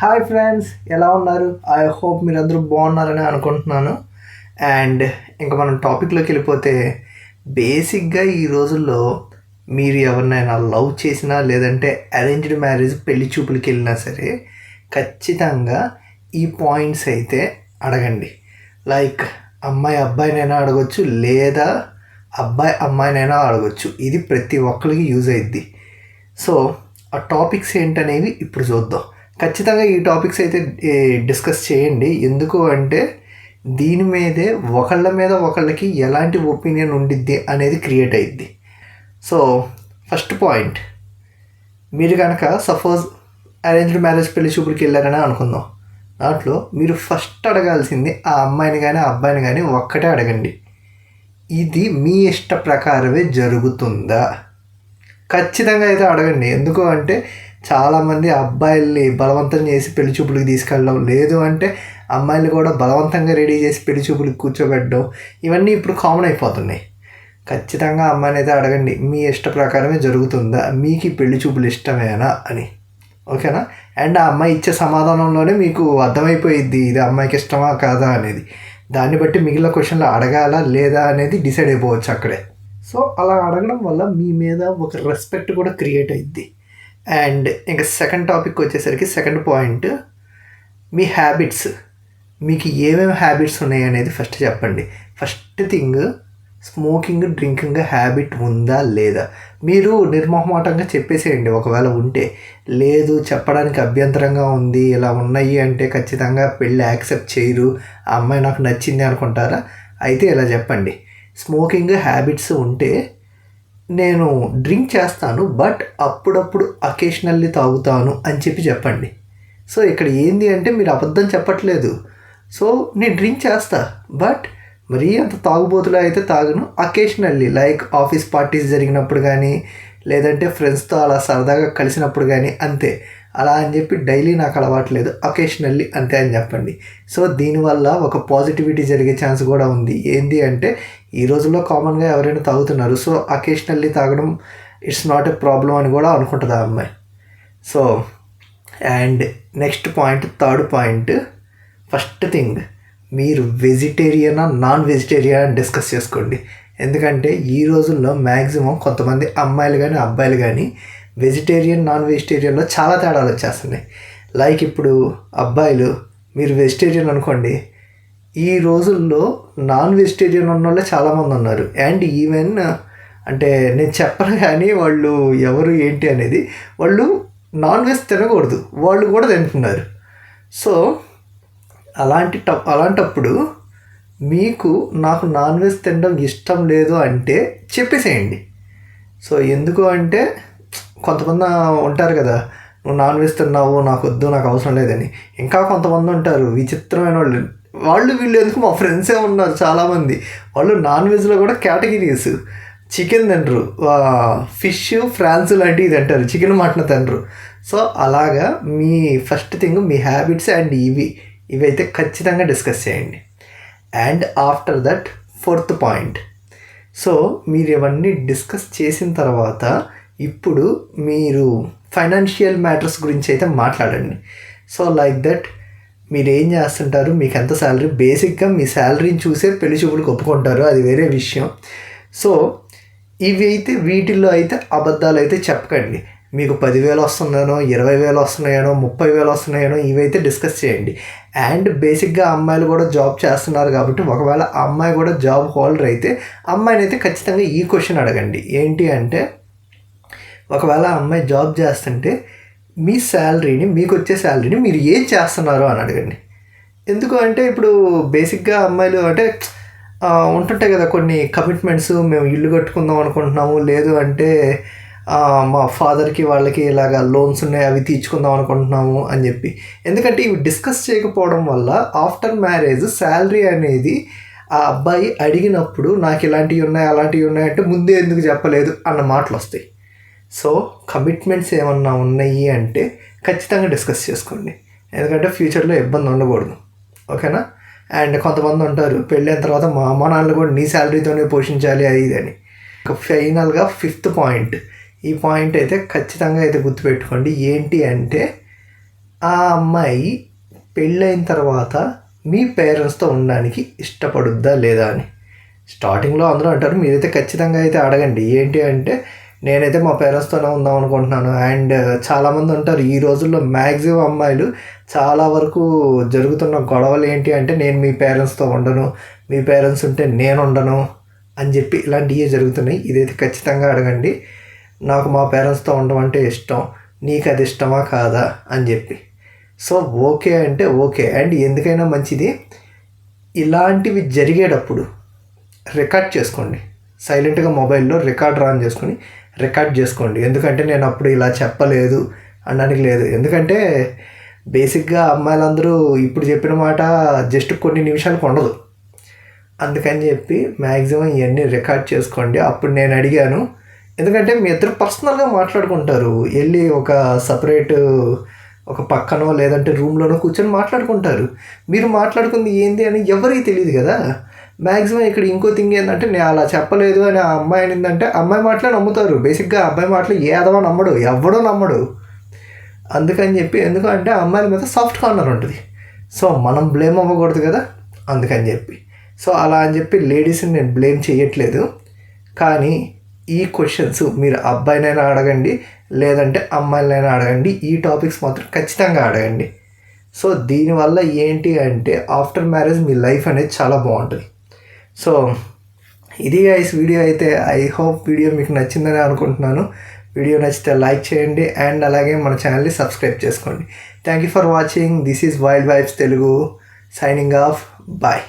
Hi friends, ఎలా ఉన్నారు? I hope మీరందరూ బాగున్నారని అనుకుంటున్నాను. అండ్ ఇంకా మనం టాపిక్లోకి వెళ్ళిపోతే, బేసిక్గా ఈ రోజుల్లో మీరు ఎవరినైనా లవ్ చేసినా లేదంటే అరేంజ్డ్ మ్యారేజ్ పెళ్లి చూపులకి వెళ్ళినా సరే ఖచ్చితంగా ఈ పాయింట్స్ అయితే అడగండి. లైక్ అమ్మాయి అబ్బాయినైనా అడగొచ్చు, లేదా అబ్బాయి అమ్మాయినైనా అడగొచ్చు. ఇది ప్రతి ఒక్కరికి యూజ్ అయ్యిద్ది. సో ఆ టాపిక్స్ ఏంటనేవి ఇప్పుడు చూద్దాం. ఖచ్చితంగా ఈ టాపిక్స్ అయితే డిస్కస్ చేయండి. ఎందుకు అంటే దీని మీదే ఒకళ్ళ మీద ఒకళ్ళకి ఎలాంటి ఒపీనియన్ ఉండిద్ది అనేది క్రియేట్ అయ్యిద్ది. సో ఫస్ట్ పాయింట్, మీరు కనుక సపోజ్ అరేంజ్డ్ మ్యారేజ్ పెళ్లి చూపులకి వెళ్ళారని అనుకుందాం. దాంట్లో మీరు ఫస్ట్ అడగాల్సింది ఆ అమ్మాయిని కానీ ఆ అబ్బాయిని కానీ ఒక్కటే అడగండి, ఇది మీ ఇష్ట ప్రకారమే జరుగుతుందా? ఖచ్చితంగా అయితే అడగండి. ఎందుకు అంటే చాలామంది అబ్బాయిల్ని బలవంతం చేసి పెళ్లి చూపులకు తీసుకెళ్ళడం, లేదు అంటే అమ్మాయిలు కూడా బలవంతంగా రెడీ చేసి పెళ్లి చూపులకు కూర్చోబెట్టడం, ఇవన్నీ ఇప్పుడు కామన్ అయిపోతున్నాయి. ఖచ్చితంగా అమ్మాయిని అయితే అడగండి, మీ ఇష్ట ప్రకారమే జరుగుతుందా, మీకు ఈ పెళ్లి చూపులు ఇష్టమేనా అని. ఓకేనా? అండ్ ఆ అమ్మాయి ఇచ్చే సమాధానంలోనే మీకు అర్థమైపోయిద్ది ఇది అమ్మాయికి ఇష్టమా కాదా అనేది. దాన్ని బట్టి మిగిలిన క్వశ్చన్లు అడగాలా లేదా అనేది డిసైడ్ అయిపోవచ్చు అక్కడే. సో అలా అడగడం వల్ల మీ మీద ఒక రెస్పెక్ట్ కూడా క్రియేట్ అయ్యిద్ది. అండ్ ఇంకా సెకండ్ టాపిక్ వచ్చేసరికి, సెకండ్ పాయింట్, మీ హ్యాబిట్స్. మీకు ఏమేమి హ్యాబిట్స్ ఉన్నాయి అనేది ఫస్ట్ చెప్పండి. First thing, smoking drinking habit ఉందా లేదా? మీరు నిర్మోహమాటంగా చెప్పేసేయండి. ఒకవేళ ఉంటే, లేదు చెప్పడానికి అభ్యంతరంగా ఉంది, ఇలా ఉన్నాయి అంటే ఖచ్చితంగా పెళ్ళి యాక్సెప్ట్ చేయరు, ఆ అమ్మాయి నాకు నచ్చింది అనుకుంటారా? అయితే ఇలా చెప్పండి, స్మోకింగ్ హ్యాబిట్స్ ఉంటే నేను డ్రింక్ చేస్తాను బట్ అప్పుడప్పుడు అకేషనల్లీ తాగుతాను అని చెప్పండి. సో ఇక్కడ ఏంది అంటే మీరు అబద్ధం చెప్పట్లేదు. సో నేను డ్రింక్ చేస్తా బట్ మరీ అంత తాగుబోతులా అయితే తాగను, అకేషనల్లీ లైక్ ఆఫీస్ పార్టీస్ జరిగినప్పుడు కానీ లేదంటే ఫ్రెండ్స్తో అలా సరదాగా కలిసినప్పుడు కానీ అంతే. అలా అని చెప్పి డైలీ నాకు అలవాట్లేదు, అకేషనల్లీ అంతే అని చెప్పండి. సో దీనివల్ల ఒక పాజిటివిటీ జరిగే ఛాన్స్ కూడా ఉంది. ఏంటి అంటే ఈ రోజుల్లో కామన్గా ఎవరైనా తాగుతున్నారు, సో అకేషనల్లీ తాగడం ఇట్స్ నాట్ ఎ ప్రాబ్లం అని కూడా అనుకుంటుంది ఆ అమ్మాయి. So and next point, third point, first thing, మీరు వెజిటేరియనా నాన్ వెజిటేరియన్ అని డిస్కస్ చేసుకోండి. ఎందుకంటే ఈ రోజుల్లో మ్యాక్సిమం కొంతమంది అమ్మాయిలు కానీ అబ్బాయిలు కానీ వెజిటేరియన్ నాన్ వెజిటేరియన్లో చాలా తేడాలు వచ్చేస్తున్నాయి. లైక్ ఇప్పుడు అబ్బాయిలు మీరు వెజిటేరియన్ అనుకోండి, ఈ రోజుల్లో నాన్ వెజిటేరియన్ ఉన్న వాళ్ళే చాలామంది ఉన్నారు. అండ్ ఈవెన్ అంటే నేను చెప్పను కానీ వాళ్ళు ఎవరు ఏంటి అనేది, వాళ్ళు నాన్ వెజ్ తినకూడదు, వాళ్ళు కూడా తింటున్నారు. సో అలాంటప్పుడు మీకు నాకు నాన్ వెజ్ తినడం ఇష్టం లేదు అంటే చెప్పేసేయండి. సో ఎందుకు అంటే కొంతమంది ఉంటారు కదా, నువ్వు నాన్ వెజ్ తిన్నావు నాకు వద్దు నాకు అవసరం లేదని. ఇంకా కొంతమంది ఉంటారు విచిత్రమైన వాళ్ళు వీళ్ళు ఎందుకు, మా ఫ్రెండ్సే ఉన్నారు చాలామంది, వాళ్ళు నాన్ వెజ్లో కూడా కేటగిరీస్. చికెన్ తినరు, ఫిష్ ఫ్రాన్స్ లాంటివి తింటారు, చికెన్ మటన్ తినరు. సో అలాగా మీ ఫస్ట్ థింగ్ మీ హ్యాబిట్స్ అండ్ ఇవైతే ఖచ్చితంగా డిస్కస్ చేయండి. And after that fourth point, so మీరు ఇవన్నీ డిస్కస్ చేసిన తర్వాత ఇప్పుడు మీరు ఫైనాన్షియల్ మ్యాటర్స్ గురించి అయితే మాట్లాడండి. సో లైక్ దట్ మీరు ఏం చేస్తుంటారు, మీకు ఎంత శాలరీ, బేసిక్గా మీ శాలరీని చూసే పెళ్లి చూపులకు ఒప్పుకుంటారు, అది వేరే విషయం. సో ఇవి అయితే వీటిల్లో అయితే అబద్ధాలు అయితే చెప్పకండి. మీకు 10,000 వస్తుందనో 20,000 వస్తున్నాయనో 30,000 వస్తున్నాయనో ఇవైతే డిస్కస్ చేయండి. అండ్ బేసిక్గా అమ్మాయిలు కూడా జాబ్ చేస్తున్నారు కాబట్టి ఒకవేళ ఆ అమ్మాయి కూడా జాబ్ హోల్డర్ అయితే అమ్మాయిని అయితే ఖచ్చితంగా ఈ క్వశ్చన్ అడగండి. ఏంటి అంటే ఒకవేళ ఆ అమ్మాయి జాబ్ చేస్తుంటే మీ శాలరీని, మీకు వచ్చే శాలరీని మీరు ఏం చేస్తున్నారు అని అడగండి. ఎందుకు అంటే ఇప్పుడు బేసిక్గా అమ్మాయిలు అంటే ఉంటుంటాయి కదా కొన్ని కమిట్మెంట్స్, మేము ఇల్లు కట్టుకుందాం అనుకుంటున్నాము, లేదు అంటే మా ఫాదర్కి వాళ్ళకి ఇలాగ లోన్స్ ఉన్నాయి అవి తీర్చుకుందాం అనుకుంటున్నాము అని చెప్పి. ఎందుకంటే ఇవి డిస్కస్ చేయకపోవడం వల్ల ఆఫ్టర్ మ్యారేజ్ శాలరీ అనేది ఆ అబ్బాయి అడిగినప్పుడు నాకు ఇలాంటివి ఉన్నాయి అలాంటివి ఉన్నాయి అంటే ముందే ఎందుకు చెప్పలేదు అన్న మాటలు వస్తాయి. సో కమిట్మెంట్స్ ఏమన్నా ఉన్నాయి అంటే ఖచ్చితంగా డిస్కస్ చేసుకోండి, ఎందుకంటే ఫ్యూచర్లో ఇబ్బంది ఉండకూడదు. ఓకేనా? అండ్ కొంతమంది ఉంటారు పెళ్ళైన తర్వాత మా అమ్మ నాన్నలు కూడా నీ శాలరీతోనే పోషించాలి అది ఇది అని. ఫైనల్గా ఫిఫ్త్ పాయింట్, ఈ పాయింట్ అయితే ఖచ్చితంగా అయితే గుర్తుపెట్టుకోండి. ఏంటి అంటే ఆ అమ్మాయి పెళ్ళైన తర్వాత మీ పేరెంట్స్తో ఉండడానికి ఇష్టపడుద్దా లేదా అని. స్టార్టింగ్లో అందరూ అంటారు, మీరైతే ఖచ్చితంగా అయితే అడగండి. ఏంటి అంటే నేనైతే మా పేరెంట్స్తోనే ఉందాం అనుకుంటున్నాను. అండ్ చాలామంది ఉంటారు ఈ రోజుల్లో మ్యాక్సిమం అమ్మాయిలు చాలా వరకు జరుగుతున్న గొడవలు ఏంటి అంటే నేను మీ పేరెంట్స్తో ఉండను, మీ పేరెంట్స్ ఉంటే నేను ఉండను అని చెప్పి ఇలాంటివే జరుగుతున్నాయి. ఇదైతే ఖచ్చితంగా అడగండి. నాకు మా పేరెంట్స్తో ఉండడం అంటే ఇష్టం, నీకు అది ఇష్టమా కాదా అని చెప్పి. సో ఓకే అంటే ఓకే. అండ్ ఎందుకైనా మంచిది, ఇలాంటివి జరిగేటప్పుడు రికార్డ్ చేసుకోండి. సైలెంట్గా మొబైల్లో రికార్డర్ ఆన్ చేసుకొని రికార్డ్ చేసుకోండి. ఎందుకంటే నేను అప్పుడు ఇలా చెప్పలేదు అనడానికి లేదు. ఎందుకంటే బేసిక్గా అమ్మాయిలందరూ ఇప్పుడు చెప్పిన మాట జస్ట్ కొన్ని నిమిషాలకు ఉండదు. అందుకని చెప్పి మ్యాక్సిమం ఇవన్నీ రికార్డ్ చేసుకోండి. అప్పుడు నేను అడిగాను, ఎందుకంటే మీ ఇద్దరు పర్సనల్గా మాట్లాడుకుంటారు, వెళ్ళి ఒక సపరేట్ ఒక పక్కనో లేదంటే రూమ్లోనో కూర్చొని మాట్లాడుకుంటారు. మీరు మాట్లాడుకుంది ఏంది అని ఎవరికి తెలియదు కదా. మ్యాక్సిమం ఇక్కడ ఇంకో థింగ్ ఏంటంటే నేను అలా చెప్పలేదు అని ఆ అమ్మాయి అనిందంటే అమ్మాయి మాటలే నమ్ముతారు. బేసిక్గా అబ్బాయి మాటలు ఏదవా నమ్మడు, ఎవడో నమ్మడు. అందుకని చెప్పి, ఎందుకంటే అమ్మాయిల మీద సాఫ్ట్ కార్నర్ ఉంటుంది. సో మనం బ్లేమ్ అవ్వకూడదు కదా, అందుకని చెప్పి. సో అలా అని చెప్పి లేడీస్ని నేను బ్లేమ్ చేయట్లేదు. కానీ ఈ క్వశ్చన్స్ మీరు అబ్బాయినైనా అడగండి, లేదంటే అమ్మాయిలైనా అడగండి. ఈ టాపిక్స్ మాత్రం ఖచ్చితంగా అడగండి. సో దీనివల్ల ఏంటి అంటే ఆఫ్టర్ మ్యారేజ్ మీ లైఫ్ అనేది చాలా బాగుంటుంది. సో ఇది గైస్ వీడియో అయితే. ఐ హోప్ వీడియో మీకు నచ్చిందని అనుకుంటున్నాను. వీడియో నచ్చితే లైక్ చేయండి అండ్ అలాగే మన ఛానల్ని సబ్స్క్రైబ్ చేసుకోండి. Thank you for watching. This is wild vibes Telugu signing off. Bye.